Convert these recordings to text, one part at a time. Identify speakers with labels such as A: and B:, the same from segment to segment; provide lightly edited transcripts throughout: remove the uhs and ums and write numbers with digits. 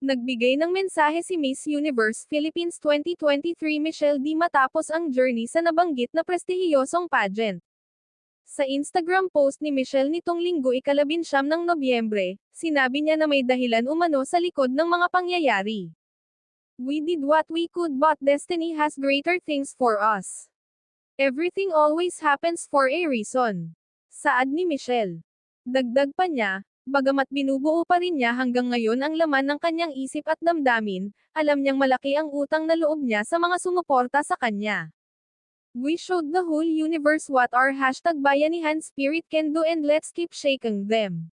A: Nagbigay ng mensahe si Miss Universe Philippines 2023 Michelle D matapos ang journey sa nabanggit na prestihiyosong pageant. Sa Instagram post ni Michelle nitong Linggo ika-19 ng Nobyembre, sinabi niya na may dahilan umano sa likod ng mga pangyayari. "We did what we could but destiny has greater things for us. Everything always happens for a reason." Saad ni Michelle. Dagdag pa niya, bagamat binubuo pa rin niya hanggang ngayon ang laman ng kanyang isip at damdamin, alam niyang malaki ang utang na loob niya sa mga sumuporta sa kanya. "We showed the whole universe what our #bayanihan spirit can do and let's keep shaking them."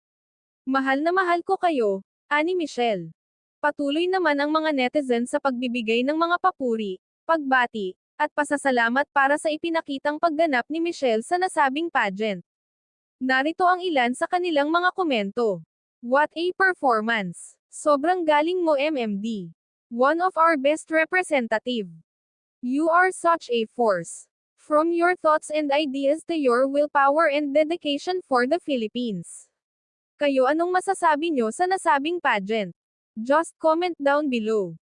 A: Mahal na mahal ko kayo, ani Michelle. Patuloy naman ang mga netizen sa pagbibigay ng mga papuri, pagbati, at pasasalamat para sa ipinakitang pagganap ni Michelle sa nasabing pageant. Narito ang ilan sa kanilang mga komento. "What a performance! Sobrang galing mo MMD. One of our best representative. You are such a force. From your thoughts and ideas to your willpower and dedication for the Philippines." Kayo anong masasabi nyo sa nasabing pageant? Just comment down below.